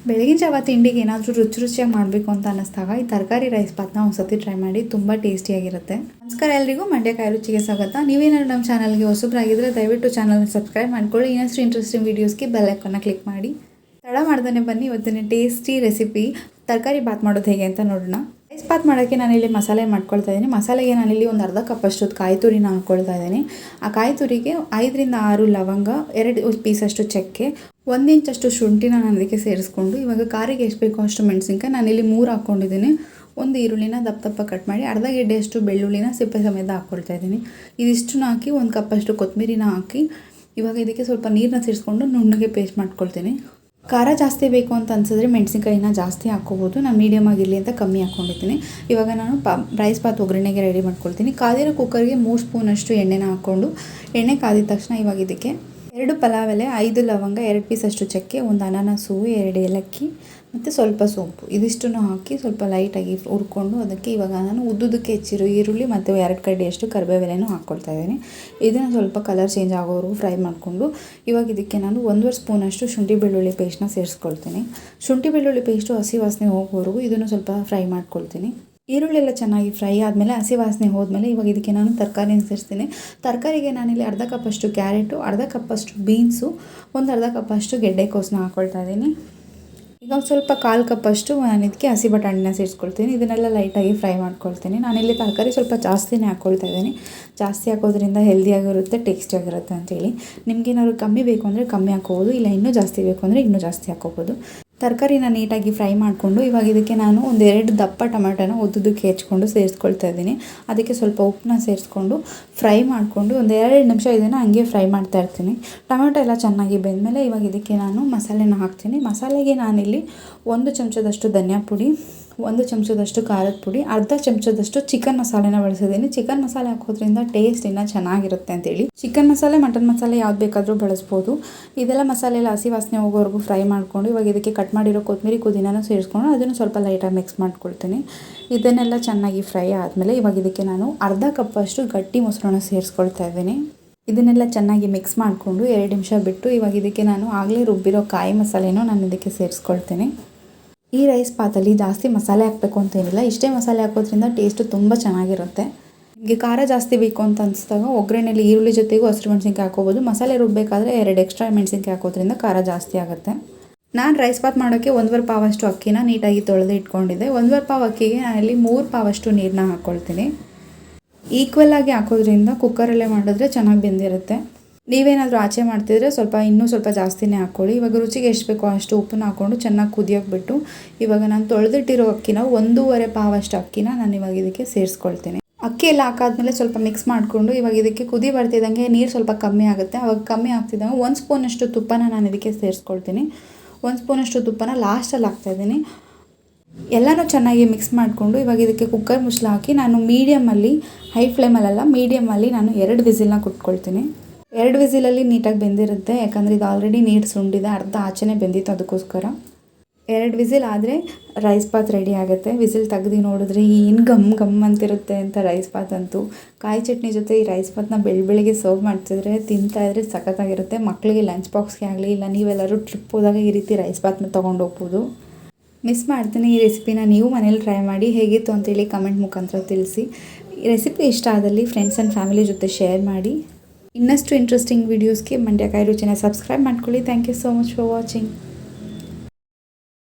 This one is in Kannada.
ಬೆಳಗಿನ ಜಾವ ತಿಂಡಿಗೆ ಏನಾದರೂ ರುಚಿಯಾಗಿ ಮಾಡಬೇಕು ಅಂತ ಅನ್ನಿಸ್ದಾಗ ಈ ತರಕಾರಿ ರೈಸ್ ಬಾತ್ನ ಒಂದ್ಸತಿ ಟ್ರೈ ಮಾಡಿ, ತುಂಬ ಟೇಸ್ಟಿಯಾಗಿರುತ್ತೆ. ನಮಸ್ಕಾರ ಎಲ್ರಿಗೂ, ಮಂಡ್ಯ ಕಾಯಿ ರುಚಿಗೆ ಸ್ವಾಗತ. ನೀವೇನಾದ್ರು ನಮ್ಮ ಚಾನಲ್ಗೆ ಹೊಸಬ್ರಾಗಿದ್ದರೆ ದಯವಿಟ್ಟು ಚಾನಲ್ನ ಸಬ್ಸ್ಕ್ರೈಬ್ ಮಾಡ್ಕೊಳ್ಳಿ. ಇನ್ನಷ್ಟು ಇಂಟ್ರೆಸ್ಟಿಂಗ್ ವೀಡಿಯೋಸ್ಗೆ ಬೆಲ್ ಐಕಾನ್ನ ಕ್ಲಿಕ್ ಮಾಡಿ. ತಡ ಮಾಡ್ದೇ ಬನ್ನಿ, ಇವತ್ತಿನ ಟೇಸ್ಟಿ ರೆಸಿಪಿ ತರಕಾರಿ ಬಾತ್ ಮಾಡೋದು ಹೇಗೆ ಅಂತ ನೋಡೋಣ. ರೈಸ್ ಬಾತ್ ಮಾಡೋಕ್ಕೆ ನಾನಿಲ್ಲಿ ಮಸಾಲೆ ಮಾಡ್ಕೊಳ್ತಾ ಇದ್ದೀನಿ. ಮಸಾಲೆಗೆ ನಾನಿಲ್ಲಿ ಒಂದು ಅರ್ಧ ಕಪ್ಪಷ್ಟು ಕಾಯಿ ತುರಿನ ಹಾಕ್ಕೊಳ್ತಾ ಇದ್ದೀನಿ. ಆ ಕಾಯಿ ತುರಿಗೆ 5 ರಿಂದ 6 ಲವಂಗ, 2 ಪೀಸಷ್ಟು ಚಕ್ಕೆ, 1 ಇಂಚಷ್ಟು ಶುಂಠಿನ ನಾನು ಅದಕ್ಕೆ ಸೇರಿಸ್ಕೊಂಡು, ಇವಾಗ ಖಾರಿಗೆ ಎಷ್ಟು ಬೇಕೋ ಅಷ್ಟು ಮೆಣಸಿನ್ಕಾಯಿ ನಾನಿಲ್ಲಿ 3 ಹಾಕ್ಕೊಂಡಿದ್ದೀನಿ. ಒಂದು ಈರುಳ್ಳಿನ ದಪ್ಪ ಕಟ್ ಮಾಡಿ, ಅರ್ಧ ಗೆಡ್ಡೆಯಷ್ಟು ಬೆಳ್ಳುಳ್ಳಿನ ಸಿಪ್ಪೆ ಸಮೇತ ಹಾಕ್ಕೊಳ್ತಾ ಇದ್ದೀನಿ. ಇದಿಷ್ಟನ್ನು ಹಾಕಿ 1 ಕಪ್ಪಷ್ಟು ಕೊತ್ತಂಬರಿನ ಹಾಕಿ, ಇವಾಗ ಇದಕ್ಕೆ ಸ್ವಲ್ಪ ನೀರನ್ನ ಸೇರಿಸ್ಕೊಂಡು ನುಣ್ಣಗೆ ಪೇಸ್ಟ್ ಮಾಡ್ಕೊಳ್ತೀನಿ. ಖಾರ ಜಾಸ್ತಿ ಬೇಕು ಅಂತ ಅನ್ಸಿದ್ರೆ ಮೆಣಸಿನ್ಕಾಯಿನ ಜಾಸ್ತಿ ಹಾಕ್ಕೋಬೋದು. ನಾನು ಮೀಡಿಯಮ್ ಆಗಿರಲಿ ಅಂತ ಕಮ್ಮಿ ಹಾಕ್ಕೊಂಡಿದ್ದೀನಿ. ಇವಾಗ ನಾನು ರೈಸ್ ಬಾತ್ ಒಗ್ಗರಣೆಗೆ ರೆಡಿ ಮಾಡ್ಕೊಳ್ತೀನಿ. ಕಾದಿರೋ ಕುಕ್ಕರ್ಗೆ 3 ಸ್ಪೂನಷ್ಟು ಎಣ್ಣೆನ ಹಾಕ್ಕೊಂಡು, ಎಣ್ಣೆ ಕಾದಿದ ತಕ್ಷಣ ಇವಾಗ ಇದಕ್ಕೆ 2 ಪಲಾವ್ ಎಲೆ, 5 ಲವಂಗ, 2 ಪೀಸಷ್ಟು ಚಕ್ಕೆ, 1 ಅನಾನಸ್ ಹೂವು, 2 ಏಲಕ್ಕಿ ಮತ್ತು ಸ್ವಲ್ಪ ಸೋಂಪು ಇದಿಷ್ಟನ್ನು ಹಾಕಿ ಸ್ವಲ್ಪ ಲೈಟಾಗಿ ಹುರ್ಕೊಂಡು, ಅದಕ್ಕೆ ಇವಾಗ ನಾನು ಉದ್ದುದಕ್ಕೆ ಹೆಚ್ಚಿರೋ ಈರುಳ್ಳಿ ಮತ್ತು 2 ಕಡ್ಡಿಯಷ್ಟು ಕರಿಬೇವೆಲೆನೂ ಹಾಕ್ಕೊಳ್ತಾ ಇದ್ದೀನಿ. ಇದನ್ನು ಸ್ವಲ್ಪ ಕಲರ್ ಚೇಂಜ್ ಆಗೋವರೆಗೂ ಫ್ರೈ ಮಾಡಿಕೊಂಡು, ಇವಾಗ ಇದಕ್ಕೆ ನಾನು 1.5 ಸ್ಪೂನಷ್ಟು ಶುಂಠಿ ಬೆಳ್ಳುಳ್ಳಿ ಪೇಸ್ಟ್ನ ಸೇರಿಸ್ಕೊಳ್ತೀನಿ. ಶುಂಠಿ ಬೆಳ್ಳುಳ್ಳಿ ಪೇಸ್ಟು ಹಸಿ ವಾಸನೆ ಹೋಗೋವರೆಗೂ ಇದನ್ನು ಸ್ವಲ್ಪ ಫ್ರೈ ಮಾಡ್ಕೊಳ್ತೀನಿ. ಈರುಳ್ಳಿ ಎಲ್ಲ ಚೆನ್ನಾಗಿ ಫ್ರೈ ಆದಮೇಲೆ, ಹಸಿ ವಾಸನೆ ಹೋದ್ಮೇಲೆ ಇವಾಗ ಇದಕ್ಕೆ ನಾನು ತರಕಾರಿನ ಸೇರಿಸ್ತೀನಿ. ತರಕಾರಿಗೆ ನಾನಿಲ್ಲಿ ಅರ್ಧ ಕಪ್ಪಷ್ಟು ಕ್ಯಾರೆಟು, ಅರ್ಧ ಕಪ್ಪಷ್ಟು ಬೀನ್ಸು, ಒಂದು ಅರ್ಧ ಕಪ್ಪಷ್ಟು ಗೆಡ್ಡೆಕೋಸನ್ನ ಹಾಕ್ಕೊಳ್ತಾ ಇದ್ದೀನಿ. ಈಗ ಒಂದು ಸ್ವಲ್ಪ 1/4 ಕಪ್ಪಷ್ಟು ನಾನು ಇದಕ್ಕೆ ಹಸಿ ಬಟಾಣಿನ ಸೇರಿಸ್ಕೊಳ್ತೀನಿ. ಇದನ್ನೆಲ್ಲ ಲೈಟಾಗಿ ಫ್ರೈ ಮಾಡ್ಕೊಳ್ತೀನಿ. ನಾನಿಲ್ಲಿ ತರಕಾರಿ ಸ್ವಲ್ಪ ಜಾಸ್ತಿನೇ ಹಾಕ್ಕೊಳ್ತಾ ಇದ್ದೀನಿ. ಜಾಸ್ತಿ ಹಾಕೋದ್ರಿಂದ ಹೆಲ್ದಿಯಾಗಿರುತ್ತೆ, ಟೇಸ್ಟಿಯಾಗಿರುತ್ತೆ ಅಂತೇಳಿ. ನಿಮಗೇನಾದ್ರು ಕಮ್ಮಿ ಬೇಕು ಅಂದರೆ ಕಮ್ಮಿ ಹಾಕೋಬೋದು, ಇಲ್ಲ ಇನ್ನೂ ಜಾಸ್ತಿ ಬೇಕು ಅಂದರೆ ಇನ್ನೂ ಜಾಸ್ತಿ ಹಾಕೋಬೋದು. ತರಕಾರಿನ ನೀಟಾಗಿ ಫ್ರೈ ಮಾಡಿಕೊಂಡು, ಇವಾಗ ಇದಕ್ಕೆ ನಾನು 2 ದಪ್ಪ ಟೊಮೆಟೊನ ಉದ್ದುದಕ್ಕೆ ಹೆಚ್ಕೊಂಡು ಸೇರಿಸ್ಕೊಳ್ತಾ ಇದ್ದೀನಿ. ಅದಕ್ಕೆ ಸ್ವಲ್ಪ ಉಪ್ಪನ್ನ ಸೇರಿಸ್ಕೊಂಡು ಫ್ರೈ ಮಾಡಿಕೊಂಡು 2 ನಿಮಿಷ ಇದನ್ನು ಹಂಗೆ ಫ್ರೈ ಮಾಡ್ತಾ ಇರ್ತೀನಿ. ಟೊಮೆಟೊ ಎಲ್ಲ ಚೆನ್ನಾಗಿ ಬೆಂದಮೇಲೆ ಇವಾಗ ಇದಕ್ಕೆ ನಾನು ಮಸಾಲೆನ ಹಾಕ್ತೀನಿ. ಮಸಾಲೆಗೆ ನಾನಿಲ್ಲಿ 1 ಚಮಚದಷ್ಟು ಧನಿಯಾ ಪುಡಿ, 1 ಚಮಚದಷ್ಟು ಖಾರದ ಪುಡಿ, ಅರ್ಧ ಚಮಚದಷ್ಟು ಚಿಕನ್ ಮಸಾಲೆನ ಬಳಸಿದ್ದೀನಿ. ಚಿಕನ್ ಮಸಾಲೆ ಹಾಕೋದ್ರಿಂದ ಟೇಸ್ಟ್ ಇನ್ನೂ ಚೆನ್ನಾಗಿರುತ್ತೆ ಅಂತೇಳಿ. ಚಿಕನ್ ಮಸಾಲೆ, ಮಟನ್ ಮಸಾಲೆ ಯಾವ್ದು ಬೇಕಾದರೂ ಬಳಸ್ಬೋದು. ಇದೆಲ್ಲ ಮಸಾಲೆ ಎಲ್ಲ ಹಸಿ ವಾಸನೆ ಹೋಗೋವರೆಗೂ ಫ್ರೈ ಮಾಡಿಕೊಂಡು, ಇವಾಗ ಇದಕ್ಕೆ ಕಟ್ ಮಾಡಿರೋ ಕೊತ್ತಂಬರಿ ಪುದೀನನ ಸೇರಿಸ್ಕೊಂಡು ಅದನ್ನು ಸ್ವಲ್ಪ ಲೈಟಾಗಿ ಮಿಕ್ಸ್ ಮಾಡ್ಕೊಳ್ತೀನಿ. ಇದನ್ನೆಲ್ಲ ಚೆನ್ನಾಗಿ ಫ್ರೈ ಆದಮೇಲೆ ಇವಾಗ ಇದಕ್ಕೆ ನಾನು ಅರ್ಧ ಕಪ್ಪಷ್ಟು ಗಟ್ಟಿ ಮೊಸರನ್ನ ಸೇರಿಸ್ಕೊಳ್ತಾ ಇದ್ದೀನಿ. ಇದನ್ನೆಲ್ಲ ಚೆನ್ನಾಗಿ ಮಿಕ್ಸ್ ಮಾಡಿಕೊಂಡು 2 ನಿಮಿಷ ಬಿಟ್ಟು, ಇವಾಗ ಇದಕ್ಕೆ ನಾನು ಆಗಲೇ ರುಬ್ಬಿರೋ ಕಾಯಿ ಮಸಾಲೆನೂ ನಾನು ಇದಕ್ಕೆ ಸೇರಿಸ್ಕೊಳ್ತೀನಿ. ಈ ರೈಸ್ ಬಾತಲ್ಲಿ ಜಾಸ್ತಿ ಮಸಾಲೆ ಹಾಕಬೇಕು ಅಂತ ಏನಿಲ್ಲ, ಇಷ್ಟೇ ಮಸಾಲೆ ಹಾಕೋದ್ರಿಂದ ಟೇಸ್ಟು ತುಂಬ ಚೆನ್ನಾಗಿರುತ್ತೆ. ನಿಮಗೆ ಖಾರ ಜಾಸ್ತಿ ಬೇಕು ಅಂತ ಅನಿಸಿದಾಗ ಒಗ್ಗರಣೆಯಲ್ಲಿ ಈರುಳ್ಳಿ ಜೊತೆಗೂ ಹಸಿರು ಮೆಣಸಿನ್ಕಾಯಿ ಹಾಕೋಬೋದು. ಮಸಾಲೆ ರುಬ್ಬಬೇಕಾದ್ರೆ 2 ಎಕ್ಸ್ಟ್ರಾ ಮೆಣಸಿನ್ಕಾಯಿ ಹಾಕೋದ್ರಿಂದ ಖಾರ ಜಾಸ್ತಿ ಆಗುತ್ತೆ. ನಾನು ರೈಸ್ ಬಾತ್ ಮಾಡೋಕ್ಕೆ 1.25 ಪಾವಷ್ಟು ಅಕ್ಕಿನ ನೀಟಾಗಿ ತೊಳೆದು ಇಟ್ಕೊಂಡಿದ್ದೆ. 1.25 ಪಾವ್ ಅಕ್ಕಿಗೆ ನಾನಲ್ಲಿ 3 ಪಾವಷ್ಟು ನೀರನ್ನ ಹಾಕ್ಕೊಳ್ತೀನಿ. ಈಕ್ವಲ್ ಆಗಿ ಹಾಕೋದ್ರಿಂದ ಕುಕ್ಕರಲ್ಲೇ ಮಾಡಿದ್ರೆ ಚೆನ್ನಾಗಿ ಬೆಂದಿರುತ್ತೆ. ನೀವೇನಾದರೂ ಆಚೆ ಮಾಡ್ತಿದ್ರೆ ಇನ್ನೂ ಸ್ವಲ್ಪ ಜಾಸ್ತಿನೇ ಹಾಕ್ಕೊಳ್ಳಿ. ಇವಾಗ ರುಚಿಗೆ ಎಷ್ಟು ಬೇಕೋ ಅಷ್ಟು ಉಪ್ಪನ್ನ ಹಾಕ್ಕೊಂಡು ಚೆನ್ನಾಗಿ ಕುದಿಯೋಕೆ ಬಿಟ್ಟು, ಇವಾಗ ನಾನು ತೊಳೆದಿಟ್ಟಿರೋ ಅಕ್ಕಿನ 1.25 ಪಾವಷ್ಟು ಅಕ್ಕಿನ ನಾನು ಇವಾಗ ಇದಕ್ಕೆ ಸೇರಿಸ್ಕೊಳ್ತೀನಿ. ಅಕ್ಕಿ ಎಲ್ಲ ಹಾಕಾದ್ಮೇಲೆ ಸ್ವಲ್ಪ ಮಿಕ್ಸ್ ಮಾಡಿಕೊಂಡು, ಇವಾಗ ಇದಕ್ಕೆ ಕುದಿ ಬರ್ತಿದ್ದಂಗೆ ನೀರು ಸ್ವಲ್ಪ ಕಮ್ಮಿ ಆಗುತ್ತೆ. ಅವಾಗ ಕಮ್ಮಿ ಆಗ್ತಿದ್ದಂಗೆ 1 ಸ್ಪೂನಷ್ಟು ತುಪ್ಪನ ನಾನು ಇದಕ್ಕೆ ಸೇರಿಸ್ಕೊಳ್ತೀನಿ. 1 ಸ್ಪೂನಷ್ಟು ತುಪ್ಪನ ಲಾಸ್ಟಲ್ಲಿ ಹಾಕ್ತಾಯಿದ್ದೀನಿ. ಎಲ್ಲನೂ ಚೆನ್ನಾಗಿ ಮಿಕ್ಸ್ ಮಾಡಿಕೊಂಡು, ಇವಾಗ ಇದಕ್ಕೆ ಕುಕ್ಕರ್ ಮುಚ್ಚಳ ಹಾಕಿ ನಾನು ಮೀಡಿಯಮಲ್ಲಿ, ಹೈ ಫ್ಲೇಮಲ್ಲೆಲ್ಲ ಮೀಡಿಯಮಲ್ಲಿ ನಾನು 2 ವಿಸಿಲ್ನ ಕುಟ್ಕೊಳ್ತೀನಿ. 2 ವಿಸಿಲಲ್ಲಿ ನೀಟಾಗಿ ಬೆಂದಿರುತ್ತೆ, ಯಾಕಂದರೆ ಇದು ಆಲ್ರೆಡಿ ನೀರು ಸುಂಡಿದೆ, ಅರ್ಧ ಆಚೆನೇ ಬೆಂದಿತ್ತು, ಅದಕ್ಕೋಸ್ಕರ 2 ವಿಸಿಲ್ ಆದರೆ ರೈಸ್ ಬಾತ್ ರೆಡಿ ಆಗುತ್ತೆ. ವಿಸಿಲ್ ತೆಗ್ದು ನೋಡಿದ್ರೆ ಏನು ಘಮ್ ಅಂತಿರುತ್ತೆ ಅಂತ ರೈಸ್ ಬಾತ್ ಅಂತೂ. ಕಾಯಿ ಚಟ್ನಿ ಜೊತೆ ಈ ರೈಸ್ ಬಾತ್ನ ಬೆಳಗ್ಗೆ ಸರ್ವ್ ಮಾಡ್ತಿದ್ರೆ ತಿಂತಾಯಿದ್ರೆ ಸಖತ್ತಾಗಿರುತ್ತೆ. ಮಕ್ಕಳಿಗೆ ಲಂಚ್ ಬಾಕ್ಸ್ಗೆ ಆಗಲಿ, ಇಲ್ಲ ನೀವೆಲ್ಲರೂ ಟ್ರಿಪ್ ಹೋದಾಗ ಈ ರೀತಿ ರೈಸ್ ಬಾತ್ನ ತೊಗೊಂಡು ಹೋಗ್ಬೋದು. ಮಿಸ್ ಮಾಡ್ತೀನಿ. ಈ ರೆಸಿಪಿನ ನೀವು ಮನೇಲಿ ಟ್ರೈ ಮಾಡಿ, ಹೇಗಿತ್ತು ಅಂತೇಳಿ ಕಮೆಂಟ್ ಮುಖಾಂತರ ತಿಳಿಸಿ. ಈ ರೆಸಿಪಿ ಇಷ್ಟ ಆದಲ್ಲಿ ಫ್ರೆಂಡ್ಸ್ ಆ್ಯಂಡ್ ಫ್ಯಾಮಿಲಿ ಜೊತೆ ಶೇರ್ ಮಾಡಿ. ಇನ್ನಷ್ಟು ಇಂಟ್ರೆಸ್ಟಿಂಗ್ ವೀಡಿಯೋಸ್ಗೆ ಮಂಡ್ಯ ಕಾಯಿ ರುಚಿನ ಸಬ್ಸ್ಕ್ರೈಬ್ ಮಾಡ್ಕೊಳ್ಳಿ. Thank you so much for watching.